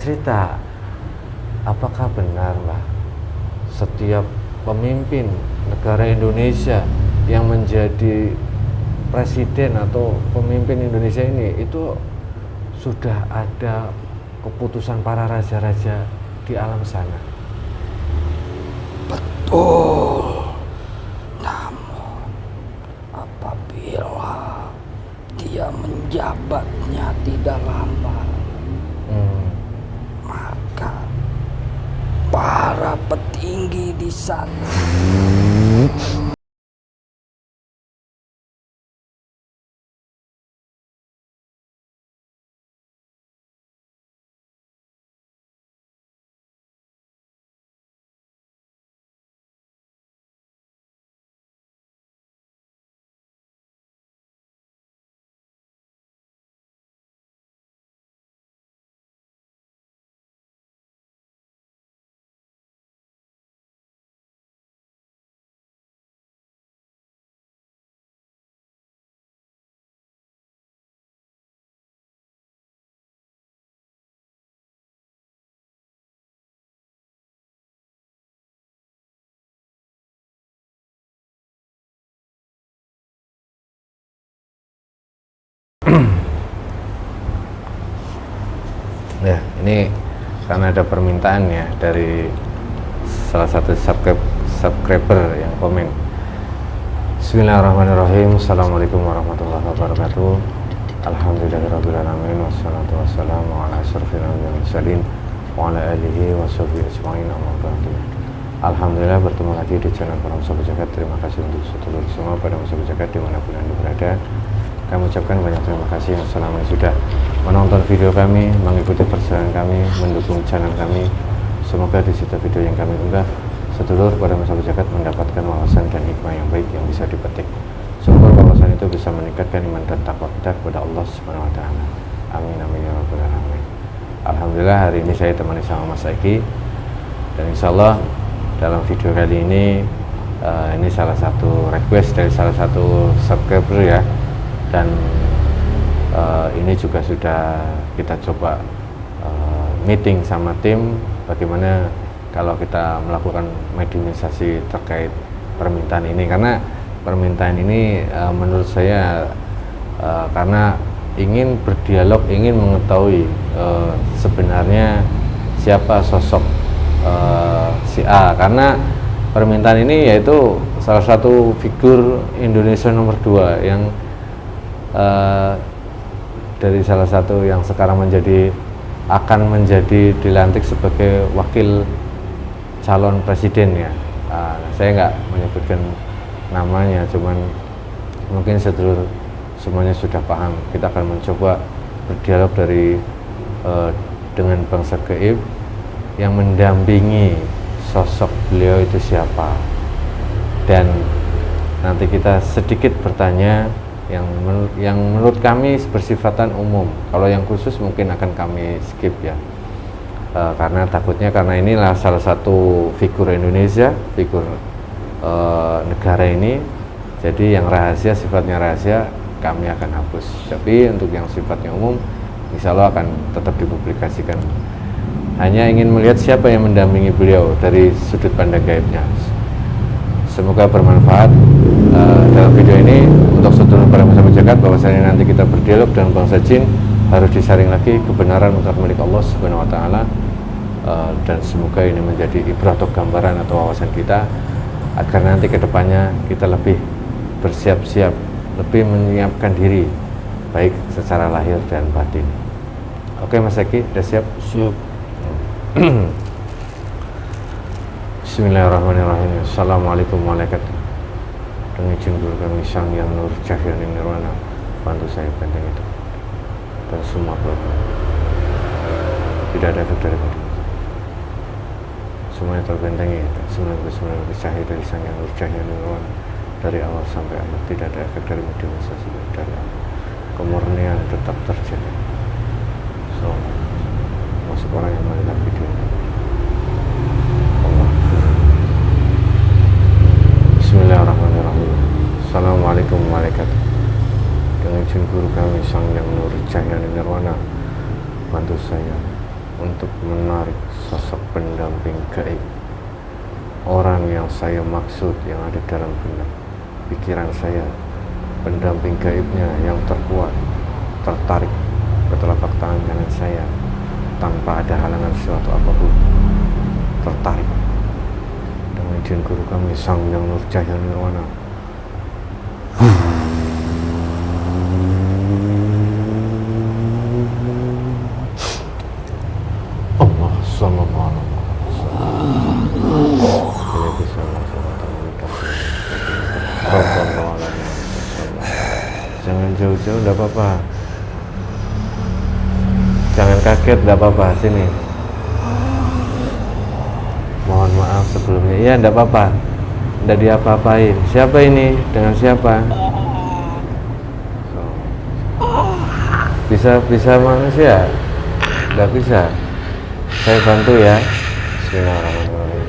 cerita, apakah benar Mbah setiap pemimpin negara Indonesia yang menjadi presiden atau pemimpin Indonesia ini itu sudah ada keputusan para raja-raja di alam sana? Betul. Namun apabila dia menjabatnya tidak lama, maka para petinggi di sana Ya, ini karena ada permintaan ya dari salah satu subscriber yang komen. Bismillahirrahmanirrahim. Assalamualaikum warahmatullahi wabarakatuh. Alhamdulillahirrahmanirrahim. Wassalatu wassalamu ala asyrafil anbiya'i wal mursalin wa ala alihi wa sahbihi ajma'in, amma ba'du. Alhamdulillah bertemu lagi di channel Para Sahabat Jagat. Terima kasih untuk seluruh semua pada Sahabat Jagat dimanapun Anda berada. Kami ucapkan banyak terima kasih yang selama ini sudah menonton video kami, mengikuti perjalanan kami, mendukung channel kami. Semoga di setiap video yang kami unggah, sedulur pada sahabat jagat mendapatkan wawasan dan hikmah yang baik yang bisa dipetik. Semoga wawasan itu bisa meningkatkan iman dan takwa kita kepada Allah Subhanahu wa taala. Amin amin ya rabbal alamin. Alhamdulillah hari ini saya temani sama Mas Eki, dan insyaallah dalam video kali ini ini salah satu request dari salah satu subscriber ya. Dan ini juga sudah kita coba meeting sama tim bagaimana kalau kita melakukan mediumisasi terkait permintaan ini, karena permintaan ini menurut saya karena ingin berdialog, ingin mengetahui sebenarnya siapa sosok si A, karena permintaan ini yaitu salah satu figur Indonesia nomor 2 yang dari salah satu yang sekarang akan menjadi dilantik sebagai wakil calon presiden ya. Saya nggak menyebutkan namanya, cuman mungkin sedulur semuanya sudah paham. Kita akan mencoba berdialog dengan bangsa gaib yang mendampingi sosok beliau itu siapa, dan nanti kita sedikit bertanya yang menurut kami bersifatan umum. Kalau yang khusus mungkin akan kami skip ya, karena inilah salah satu figur Indonesia, figur negara ini. Jadi yang sifatnya rahasia kami akan hapus, tapi untuk yang sifatnya umum insya Allah akan tetap dipublikasikan. Hanya ingin melihat siapa yang mendampingi beliau dari sudut pandang gaibnya. Semoga bermanfaat dalam video ini untuk seluruh para sahabat jagat, bahwasanya nanti kita berdialog dengan bangsa jin, harus disaring lagi kebenaran untuk milik Allah Subhanahu wa taala, dan semoga ini menjadi ibrah atau gambaran atau wawasan kita agar nanti kedepannya kita lebih bersiap-siap, lebih menyiapkan diri baik secara lahir dan batin. Oke Mas Eki, sudah siap? siap. Bismillahirrahmanirrahim. Assalamualaikum warahmatullahi wabarakatuh. Dengan izin guru kami Sang Yang Nur Cahya Nirwana, bantu saya benteng itu dan semua keluarga. Tidak ada efek dari benteng, semuanya terbentengi. 99 cahaya dari Sang Yang Nur Cahya Nirwana dari awal sampai akhir. Tidak ada efek dari mediumisasi dari awal. Kemurnian tetap terjadi. So, masuk orang yang melihat video ini. Bismillahirrahmanirrahim. Assalamualaikum warahmatullahi wabarakatuh. Dengan izin guru kami Sang Yang Nur Cahya Nirwana, bantu saya untuk menarik sosok pendamping gaib, orang yang saya maksud yang ada dalam benak pikiran saya, pendamping gaibnya yang terkuat tertarik ke telapak tangan kanan saya tanpa ada halangan suatu apapun, tertarik dengan izin guru kami Sang Hyang Nurjaya Nirwana. Allah sallallahu alaihi wasallam. Jangan jauh-jauh, enggak apa-apa. Jangan kaget, enggak apa-apa, sini. Mohon maaf sebelumnya. Iya, enggak apa-apa. Enggak diapa-apain. Siapa ini? Dengan siapa? Bisa manusia? Enggak bisa. Saya bantu ya. Bismillahirrahmanirrahim.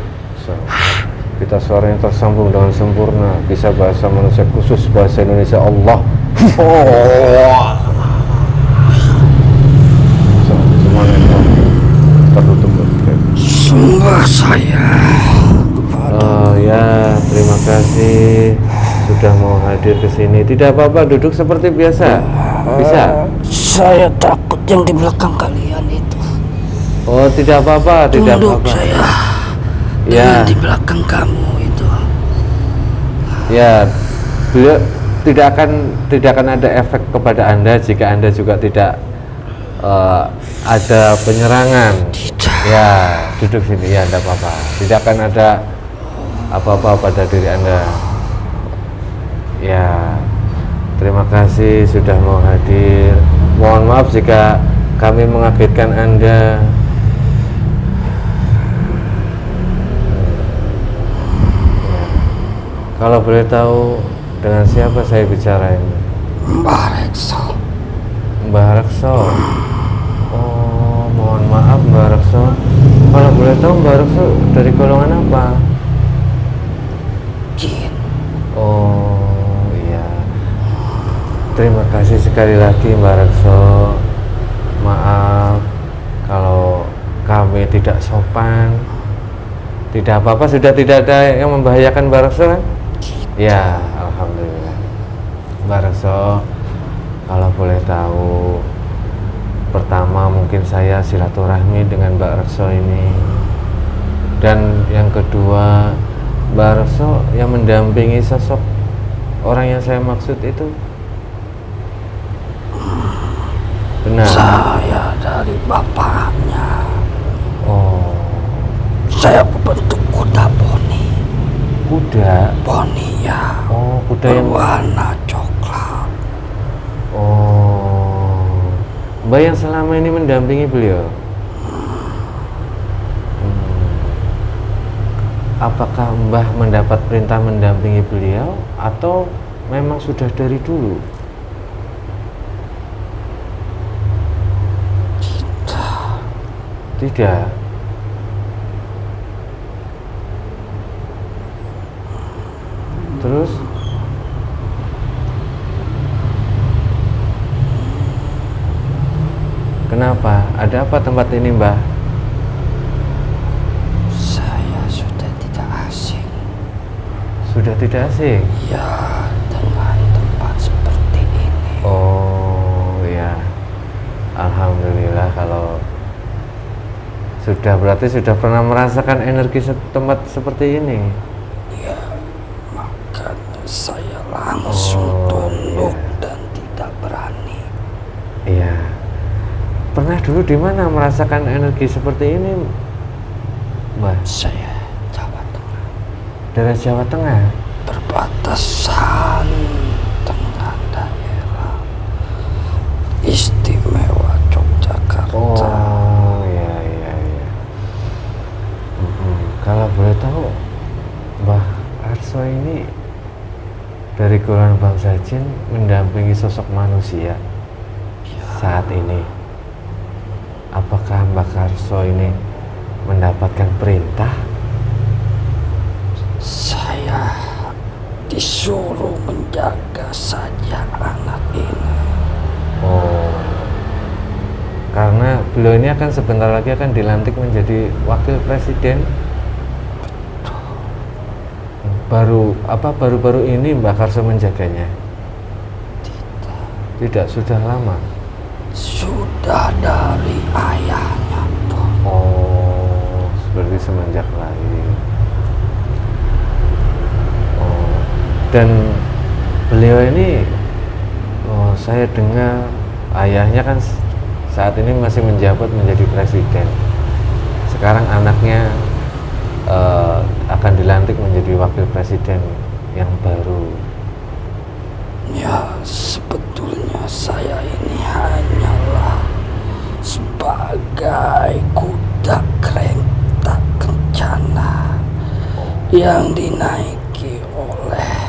Kita suaranya tersambung dengan sempurna, bisa bahasa manusia khusus bahasa Indonesia. Allah. Semuanya tertutup. Sembah saya. Oh ya, terima kasih sudah mau hadir ke sini. Tidak apa-apa, duduk seperti biasa. Bisa? Saya takut yang di belakang kalian itu. Oh, tidak apa-apa, tidak Tunduk apa-apa. saya. Ya. Dengan di belakang kamu itu. Ya, beliau tidak akan ada efek kepada Anda jika Anda juga tidak ada penyerangan. Tidak. Ya, duduk sini ya, tidak apa-apa. Tidak akan ada apa-apa pada diri Anda. Ya, terima kasih sudah mau hadir. Mohon maaf jika kami mengagetkan Anda. Kalau boleh tahu dengan siapa saya bicara ini? Mbah Rekso. Mbah Rekso. Oh, mohon maaf Mbah Rekso. Kalau boleh tahu Mbah Rekso dari golongan apa? Jin. Oh, iya. Terima kasih sekali lagi Mbah Rekso. Maaf kalau kami tidak sopan. Tidak apa-apa, sudah tidak ada yang membahayakan Mbah Rekso kan? Ya, alhamdulillah. Mbak Rekso, kalau boleh tahu, pertama mungkin saya silaturahmi dengan Mbak Rekso ini, dan yang kedua, Mbak Rekso yang mendampingi sosok orang yang saya maksud itu benar? Saya dari bapaknya. Oh, Saya berbentuk kuda poni. kuda. Poni ya. Oh, kuda yang berwarna coklat. Oh, Mbak yang selama ini mendampingi beliau. Apakah Mbah mendapat perintah mendampingi beliau atau memang sudah dari dulu? Tidak. Terus? Kenapa? Ada apa tempat ini, Mbah? Saya sudah tidak asing. Sudah tidak asing? Ya, dengan tempat seperti ini. Oh, ya. Alhamdulillah kalau berarti sudah pernah merasakan energi tempat seperti ini. Ya, makanya saya langsung tunduk dan tidak berani. Iya. Pernah dulu di mana merasakan energi seperti ini, Mbak? Saya Jawa Tengah. Daerah Jawa Tengah. Perbatasan dengan daerah istimewa Yogyakarta. Oh, iya. Kalau boleh tahu, Mbah Arso ini dari golongan bangsa jin mendampingi sosok manusia saat ini. Apakah Mbah Arso ini mendapatkan perintah? Saya disuruh menjaga saja anak ini. Oh, Karena beliau ini akan sebentar lagi akan dilantik menjadi wakil presiden. Baru-baru ini Mbak Karso menjaganya? Tidak, sudah lama. Sudah dari ayahnya tuh. Oh, seperti semenjak lahir. Oh, dan beliau ini, saya dengar ayahnya kan saat ini masih menjabat menjadi presiden. Sekarang anaknya akan dilantik menjadi wakil presiden yang baru. Ya, sebetulnya saya ini hanyalah sebagai kuda kereta kencana yang dinaiki oleh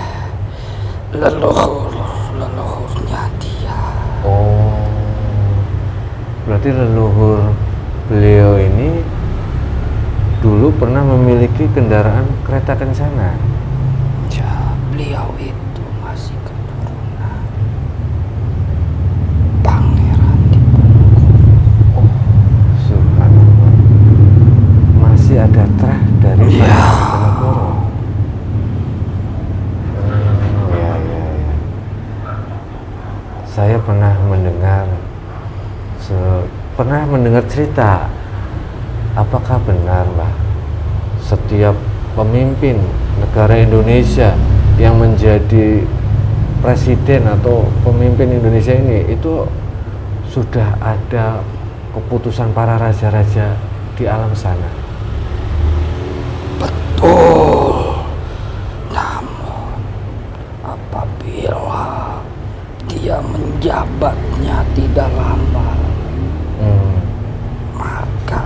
leluhurnya dia. Oh, berarti leluhur beliau ini dulu pernah memiliki kendaraan kereta kencana. Ya, beliau itu masih keturunan pangeran Diponegoro. Oh, subhanallah. Masih ada trah dari Pangeran Diponegoro. Ya. Saya pernah mendengar cerita. Apakah benar, Mbak, setiap pemimpin negara Indonesia yang menjadi presiden atau pemimpin Indonesia ini itu sudah ada keputusan para raja-raja di alam sana? Betul. Namun apabila dia menjabatnya tidak lama, maka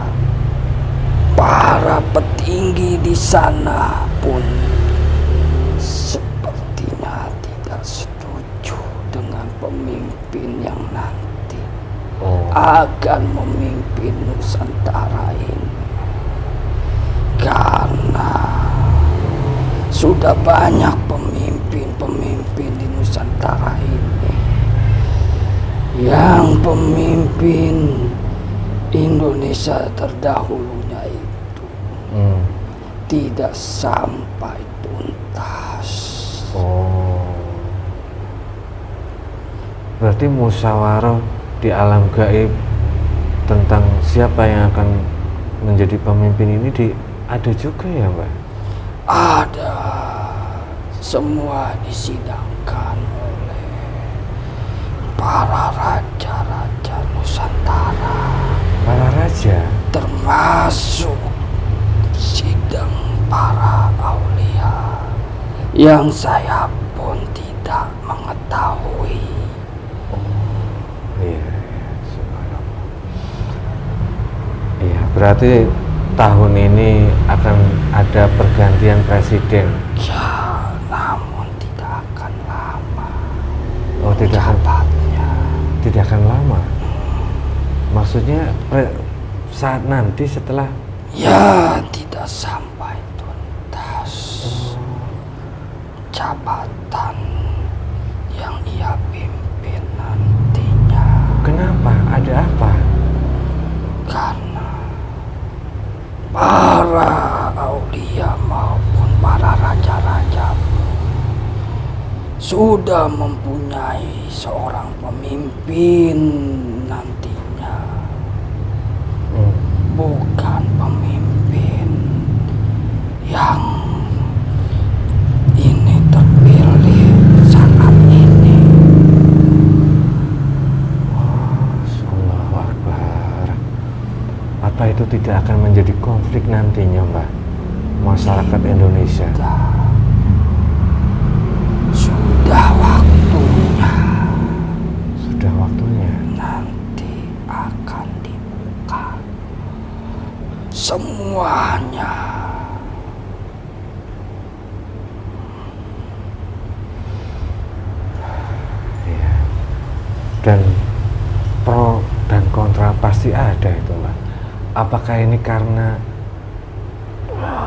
para petinggi di sana pun sepertinya tidak setuju dengan pemimpin yang nanti akan memimpin Nusantara ini. Karena sudah banyak pemimpin di Nusantara ini yang pemimpin Indonesia terdahulunya itu tidak sampai tuntas. Oh, berarti musyawarah di alam gaib tentang siapa yang akan menjadi pemimpin ini ada juga ya, Mbak? Ada. Semua disidangkan oleh para raja-raja Nusantara. Para raja? Termasuk sidang para aulia yang saya pun tidak mengetahui. Iya, subhanallah. Iya, berarti tahun ini akan ada pergantian presiden. Ya, namun tidak akan lama. Oh, tidak akan lama. Maksudnya saat nanti setelah? Ya, tidak sampai tuntas jabatan yang ia pimpin nantinya. Kenapa? Ada apa? Karena para aulia maupun para raja-raja sudah mempunyai seorang pemimpin nantinya. Bukan pemimpin yang ini terpilih saat ini. Allahu Akbar. Apa itu tidak akan menjadi konflik nantinya, Mbak? Masyarakat Indonesia. Sudah waktunya. Sudah waktunya. Nanti akan dibuka semuanya. Iya. Dan pro dan kontra pasti ada itu, Mbak. Apakah ini karena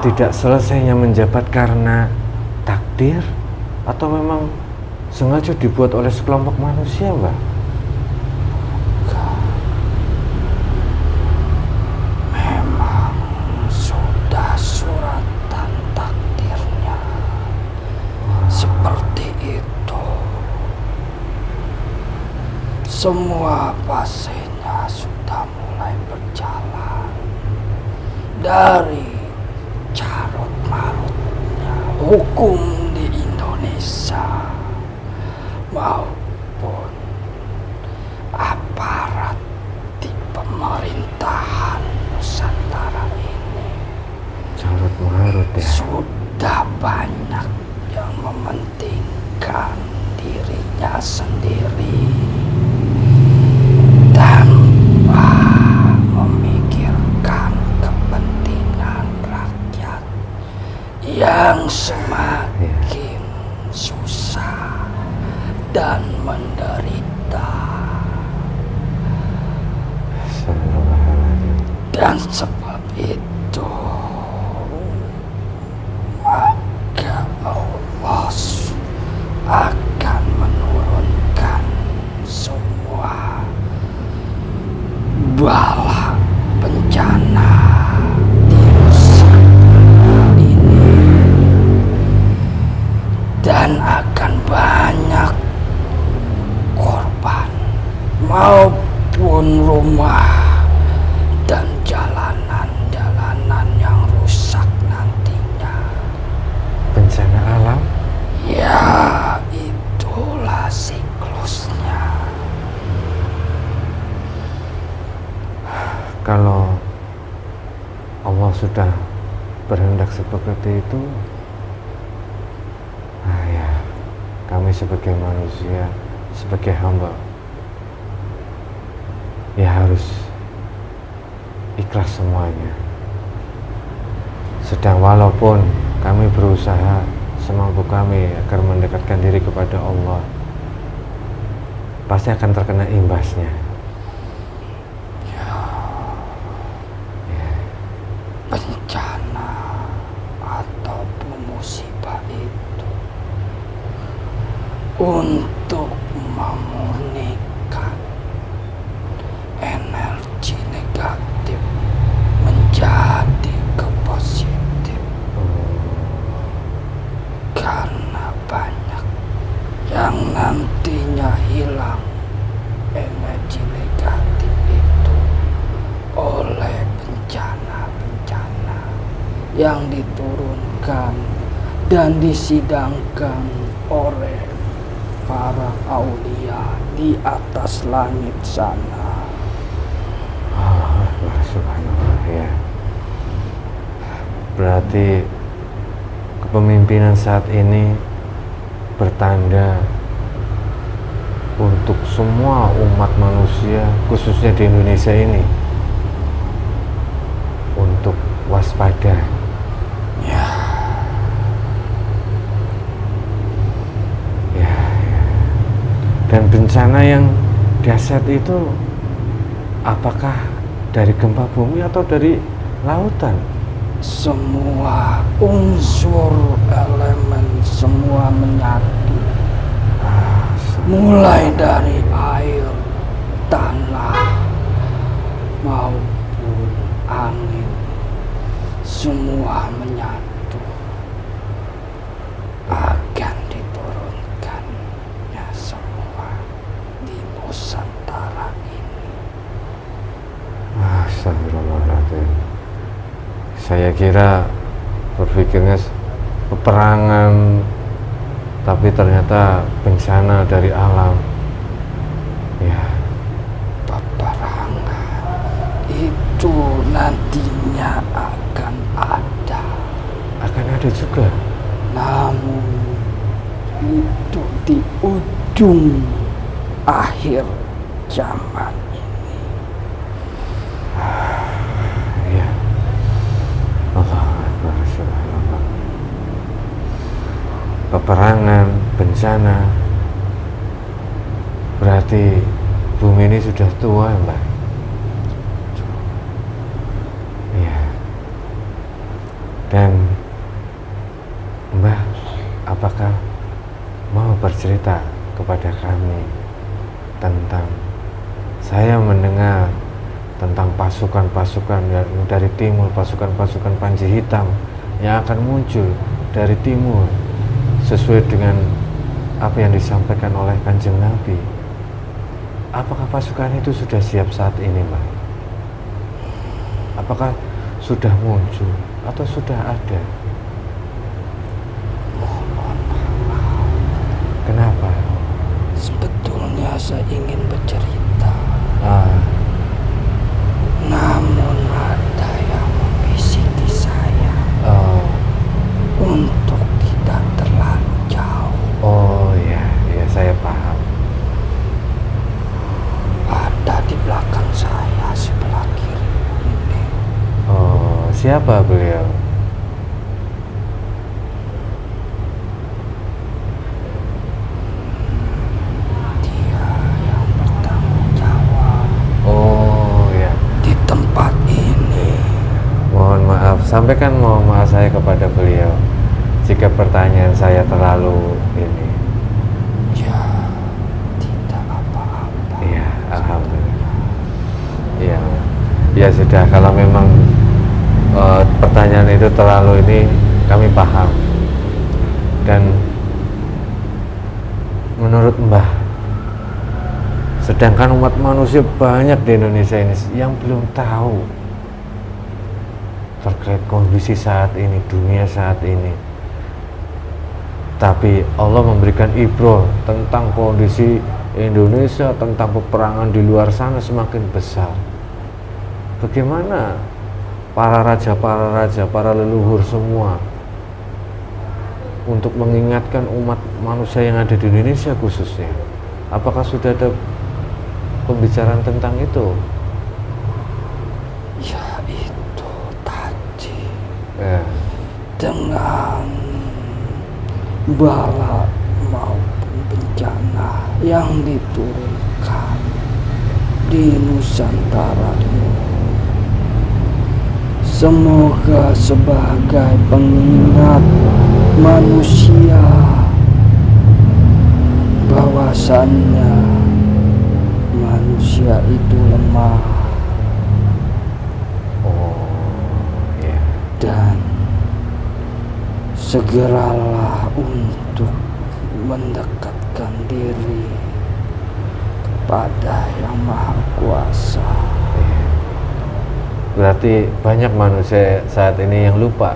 tidak selesainya menjabat karena takdir atau memang sengaja dibuat oleh sekelompok manusia, Mbak? Semua fasenya sudah mulai berjalan. Dari carut marutnya hukum di Indonesia maupun aparat di pemerintahan Nusantara ini Carut marut ya. sudah banyak yang mementingkan dirinya sendiri tanpa memikirkan kepentingan rakyat yang semakin susah dan menderita. Dan sebab itu maka Allah akan menurunkan semua bala bencana di Nusantara ini, dan akan banyak korban maupun rumah dan jalanan-jalanan yang rusak nantinya. Bencana alam? Ya, itulah siklusnya. Kalau Allah sudah berhendak seperti itu, ya, kami sebagai manusia, sebagai hamba, ya harus ikhlas semuanya. Sedang walaupun kami berusaha semampu kami agar mendekatkan diri kepada Allah, pasti akan terkena imbasnya. Bencana ataupun musibah itu untuk memurnikan energi negatif menjadi ke positif, karena banyak yang nantinya hilang energi negatif itu oleh bencana-bencana yang diturunkan dan disidangkan oleh para aulia di atas langit sana. Subhanallah, ya. Berarti kepemimpinan saat ini bertanda untuk semua umat manusia, khususnya di Indonesia ini, untuk waspada. Ya, Dan bencana yang dahsyat itu apakah dari gempa bumi atau dari lautan? semua unsur elemen semua menyatu, mulai dari air, tanah, maupun angin, semua menyatu akan diturunkannya semua di Nusantara ini. Astagfirullahaladzim. Saya kira berpikirnya peperangan, tapi ternyata bencana dari alam. Ya, Peperangan itu nantinya akan ada. akan ada juga. Namun itu di ujung akhir zaman ini. Ya, Allah Akbar, subhanallah. Peperangan, bencana, berarti bumi ini sudah tua, Mbak. Iya. Dan Mbak, apakah mau bercerita kepada kami tentang, saya mendengar tentang pasukan-pasukan dari timur, pasukan-pasukan Panji Hitam yang akan muncul dari timur sesuai dengan apa yang disampaikan oleh Kanjeng Nabi. apakah pasukan itu sudah siap saat ini, Mbak? Apakah sudah muncul atau sudah ada? Kenapa? Sebetulnya saya ingin bercerita, Ah, namun ada yang membisiki saya oh, untuk tidak terlalu jauh. oh ya, ya saya paham. Ada di belakang saya sebelah kiri ini. Oh, siapa beliau? Dia yang bertanggung jawab Oh ya, di tempat ini. mohon maaf, sampaikan mohon maaf saya kepada beliau jika pertanyaan saya terlalu ini. Ya, tidak apa-apa. Iya, alhamdulillah. Iya, ya sudah, kalau memang pertanyaan itu terlalu ini, kami paham. Dan menurut Mbah, sedangkan umat manusia banyak di Indonesia ini yang belum tahu terkait kondisi saat ini, dunia saat ini. Tapi Allah memberikan ibrah tentang kondisi Indonesia, tentang peperangan di luar sana semakin besar. Bagaimana para raja, para leluhur semua untuk mengingatkan umat manusia yang ada di Indonesia khususnya? Apakah sudah ada pembicaraan tentang itu? Ya, itu tadi Ya. dengan bala maupun bencana yang diturunkan di Nusantara ini, semoga sebagai pengingat manusia bahwasannya manusia itu lemah Oh, ya. dan segeralah untuk mendekatkan diri kepada Yang Maha Kuasa. Berarti banyak manusia saat ini yang lupa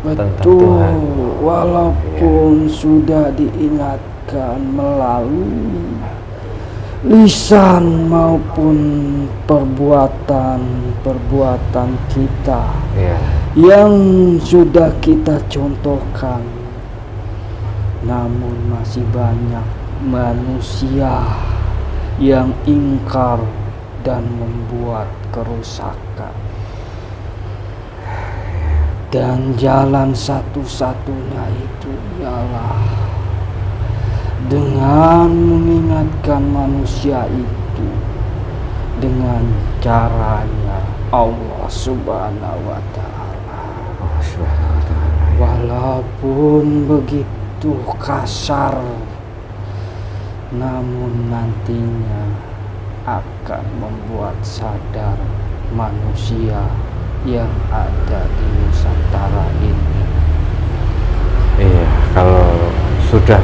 tentang Tuhan. Betul, walaupun sudah diingatkan melalui lisan maupun perbuatan kita Iya. yang sudah kita contohkan, namun masih banyak manusia yang ingkar dan membuat kerusakan. Dan jalan satu-satunya itu ialah dengan mengingatkan manusia itu dengan caranya Allah Subhanahu wa Ta'ala. Oh, Subhanahu wa ta'ala. Walaupun begitu kasar, namun nantinya akan membuat sadar manusia yang ada di Nusantara ini. Iya, kalau sudah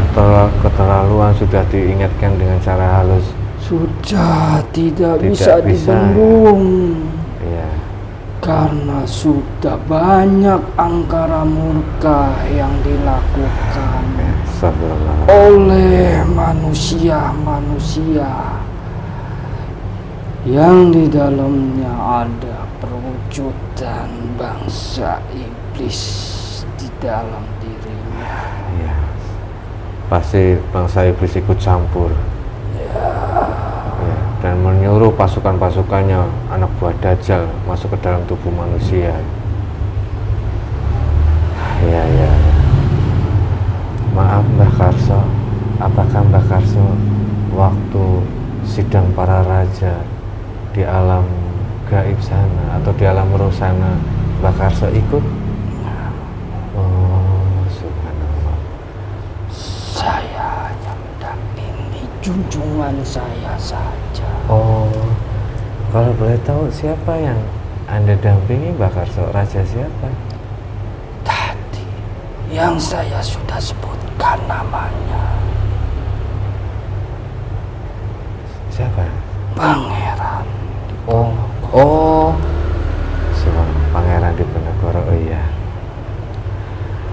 keterlaluan, sudah diingatkan dengan cara halus, Sudah tidak Tidak bisa bisa, dibendung iya. karena sudah banyak angkara murka yang dilakukan Astagfirullah. oleh manusia-manusia yang di dalamnya ada perwujudan bangsa iblis di dalam dirinya. Iya. Pasti bangsa iblis ikut campur. Ya, dan menyuruh pasukan-pasukannya, anak buah Dajjal, masuk ke dalam tubuh manusia. Iya, iya. Maaf Mbah Karso, apakah Mbah Karso waktu sidang para raja di alam gaib sana atau di alam roh sana, Mbah Karso ikut? Oh, subhanallah. Saya hanya mendampingi junjungan saya saja. Oh, kalau boleh tahu siapa yang Anda dampingi, Mbah Karso? Raja siapa? Tadi yang saya sudah sebutkan namanya. Siapa? Pangeran. Oh, Pangeran Diponegoro. Oh iya,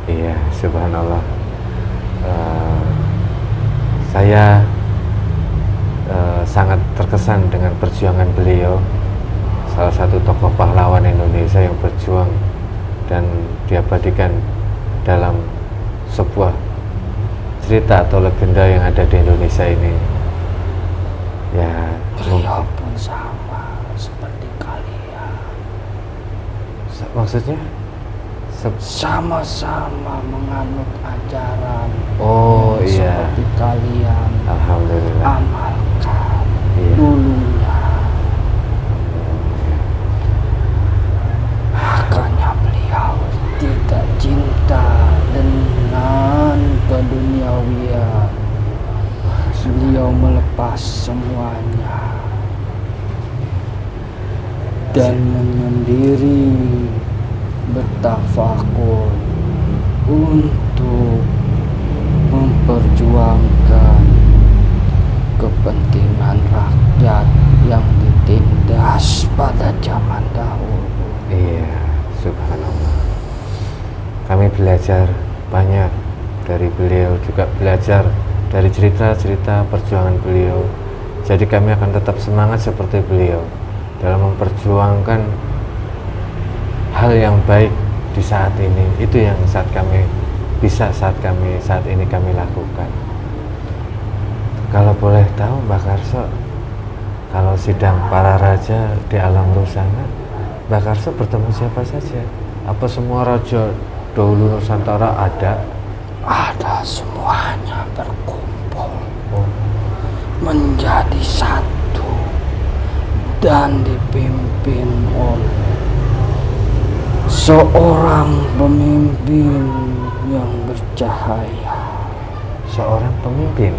iya, subhanallah. Saya sangat terkesan dengan perjuangan beliau, salah satu tokoh pahlawan Indonesia yang berjuang dan diabadikan dalam sebuah cerita atau legenda yang ada di Indonesia ini. Ya, Beliau pun sama seperti kalian. maksudnya Sama-sama menganut ajaran oh yang iya, seperti kalian alhamdulillah. amalkan Iya. dulunya. Makanya beliau tidak cinta dengan keduniawian. Beliau melepas semuanya dan menyendiri, bertafakur untuk memperjuangkan kepentingan rakyat yang ditindas pada zaman dahulu. Iya, subhanallah. Kami belajar banyak dari beliau, juga belajar dari cerita-cerita perjuangan beliau. Jadi kami akan tetap semangat seperti beliau dalam memperjuangkan hal yang baik di saat ini. Itu yang saat ini kami lakukan. Kalau boleh tahu Mbak Karso, kalau sidang para raja di alam ruh sana, Mbak Karso bertemu siapa saja? Apa semua raja dahulu Nusantara ada? Ada, semuanya berkumpul Oh, menjadi satu dan dipimpin oleh seorang pemimpin yang bercahaya, seorang pemimpin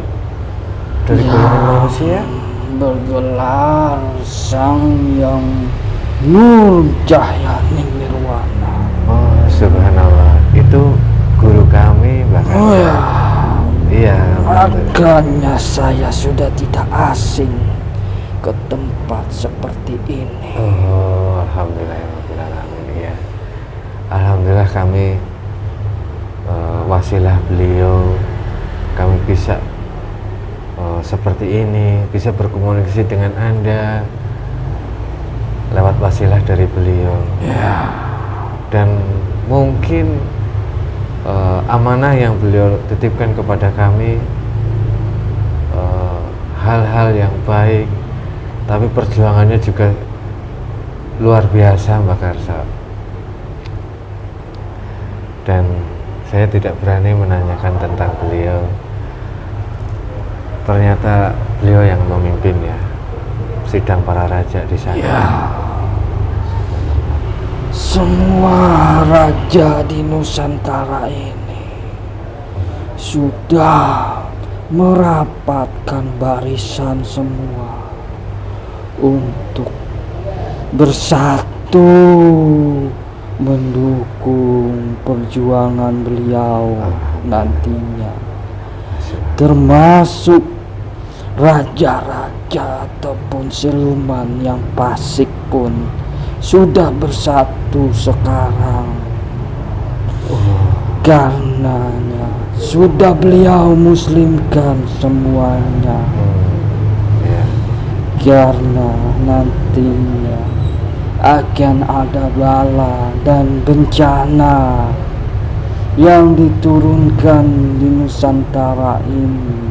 dari golongan manusia? bergelar Sang Yang Nur Cahya Nirwana. Oh, subhanallah. Itu guru kami bahkan. Oh ya, Iya, makanya saya sudah tidak asing ke tempat seperti ini. oh, alhamdulillah ya Rabbil Alamin. Ya, alhamdulillah kami wasilah beliau, kami bisa seperti ini, bisa berkomunikasi dengan Anda lewat wasilah dari beliau. Ya, Dan mungkin amanah yang beliau titipkan kepada kami hal-hal yang baik, tapi perjuangannya juga luar biasa Mbak Karsa. Dan saya tidak berani menanyakan tentang beliau. Ternyata beliau yang memimpin ya sidang para raja di sana. ya. Semua raja di Nusantara ini sudah merapatkan barisan semua untuk bersatu mendukung perjuangan beliau nantinya, termasuk raja-raja ataupun siluman yang fasik pun sudah bersatu sekarang. Karenanya sudah beliau muslimkan semuanya, Ya. karena nantinya akan ada bala dan bencana yang diturunkan di Nusantara ini.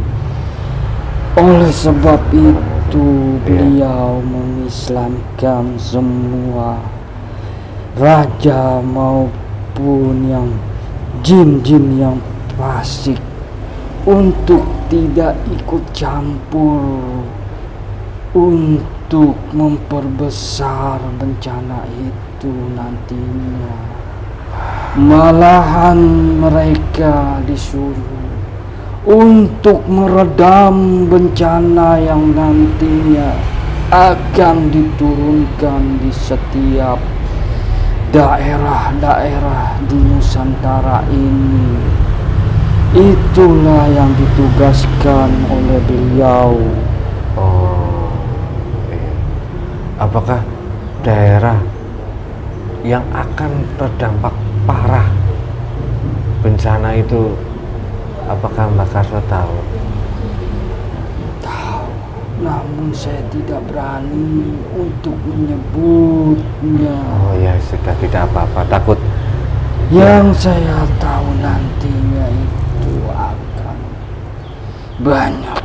Oleh sebab itu beliau mengislamkan semua raja maupun yang jin-jin yang fasik untuk tidak ikut campur untuk memperbesar bencana itu nantinya. Malahan mereka disuruh untuk meredam bencana yang nantinya akan diturunkan di setiap daerah-daerah di Nusantara ini. Itulah yang ditugaskan oleh beliau. Oh, apakah daerah yang akan terdampak parah bencana itu, apakah Mbak Karso tahu? Tahu, namun saya tidak berani untuk menyebutnya. Oh ya sudah, tidak apa-apa, takut. Yang saya tahu nantinya itu akan banyak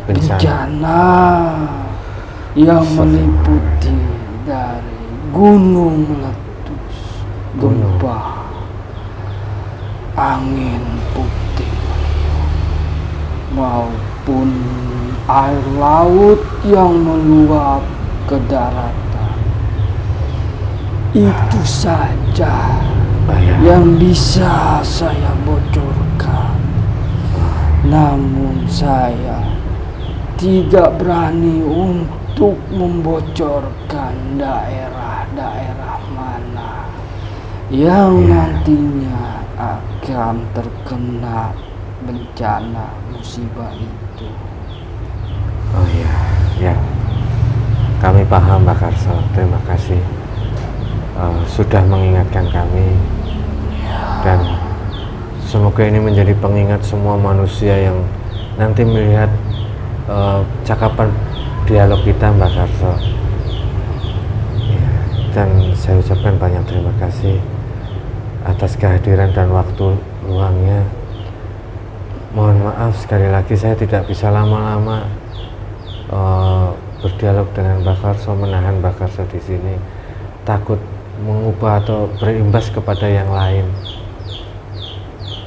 bencana yang meliputi dari gunung meletus, gempa, angin puting beliung, maupun air laut yang meluap ke daratan. Itu saja yang bisa saya bocorkan. Namun saya tidak berani untuk membocorkan daerah-daerah mana yang nantinya akan terkena bencana musibah itu. Oh ya, ya, kami paham Mbak Karso. Terima kasih sudah mengingatkan kami, dan semoga ini menjadi pengingat semua manusia yang nanti melihat cakapan dialog kita Mbak Karso. Ya, dan saya ucapkan banyak terima kasih atas kehadiran dan waktu luangnya. Mohon maaf sekali lagi saya tidak bisa lama-lama berdialog dengan Mbak Karso, menahan Mbak Karso di sini, takut mengubah atau berimbas kepada yang lain.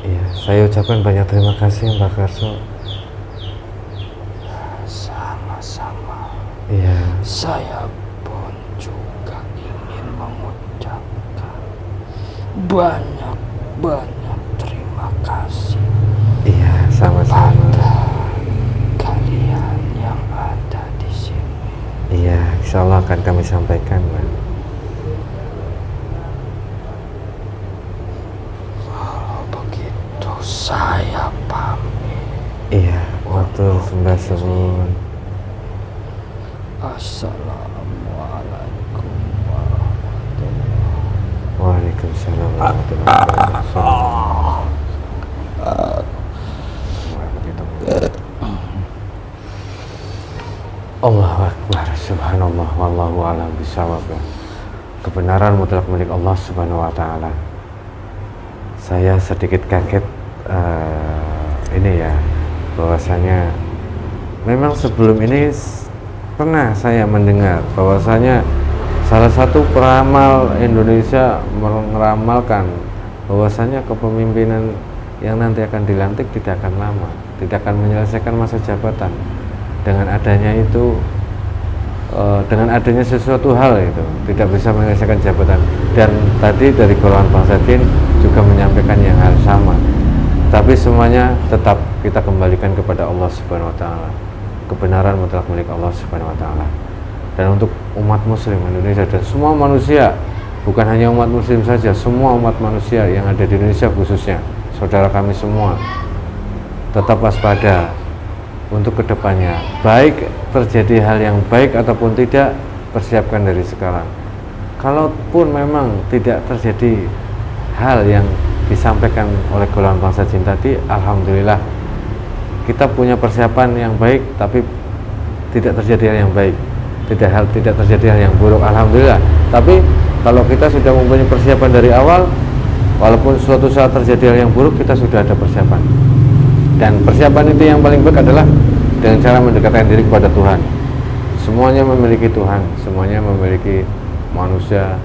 Iya, saya ucapkan banyak terima kasih Mbak Karso. Sama-sama. Iya. Saya pun juga ingin mengucapkan banyak terima kasih. Iya, sama-sama. Pada kalian yang ada di sini. Iya, insya Allah akan kami sampaikan, Mbak. Saya pamit. Iya, matur sembah suwun. Assalamualaikum warahmatullahi Waalaikumsalam warahmatullahi wabarakatuh. Allahu Akbar, subhanallah, wallahu a'lam bishawab. Kebenaran mutlak milik Allah Subhanahu wa ta'ala. Saya sedikit kaget ini ya, bahwasanya memang sebelum ini pernah saya mendengar bahwasanya salah satu peramal Indonesia meramalkan bahwasanya kepemimpinan yang nanti akan dilantik tidak akan lama, tidak akan menyelesaikan masa jabatan. Dengan adanya itu, dengan adanya sesuatu hal itu tidak bisa menyelesaikan jabatan. Dan tadi dari golongan bangsa jin juga menyampaikan yang hal sama. Tapi semuanya tetap kita kembalikan kepada Allah Subhanahu wa ta'ala. Kebenaran mutlak milik Allah Subhanahu wa ta'ala. Dan untuk umat muslim Indonesia dan semua manusia, bukan hanya umat muslim saja, semua umat manusia yang ada di Indonesia khususnya, saudara kami semua, tetap waspada untuk kedepannya. Baik terjadi hal yang baik ataupun tidak, persiapkan dari sekarang. Kalaupun memang tidak terjadi hal yang disampaikan oleh golongan bangsa jin tadi, alhamdulillah kita punya persiapan yang baik, tapi tidak terjadi hal yang baik, tidak terjadi hal yang buruk, alhamdulillah. Tapi kalau kita sudah mempunyai persiapan dari awal, walaupun suatu saat terjadi hal yang buruk, kita sudah ada persiapan. Dan persiapan itu yang paling baik adalah dengan cara mendekatkan diri kepada Tuhan. Semuanya memiliki Tuhan, semuanya memiliki manusia,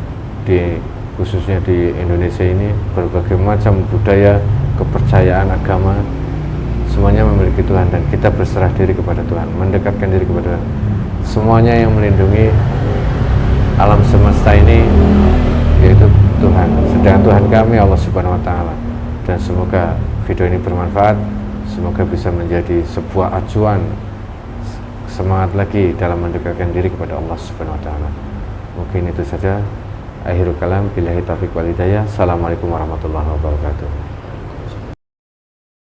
khususnya di Indonesia ini berbagai macam budaya, kepercayaan agama, semuanya memiliki Tuhan, dan kita berserah diri kepada Tuhan, mendekatkan diri kepada Tuhan. Semuanya yang melindungi alam semesta ini yaitu Tuhan, sedangkan Tuhan kami Allah Subhanahu wa ta'ala. Dan semoga video ini bermanfaat, semoga bisa menjadi sebuah acuan semangat lagi dalam mendekatkan diri kepada Allah Subhanahu wa ta'ala. Mungkin itu saja. Akhirul kalam, billahi taufiq wal hidayah. Assalamualaikum warahmatullahi wabarakatuh.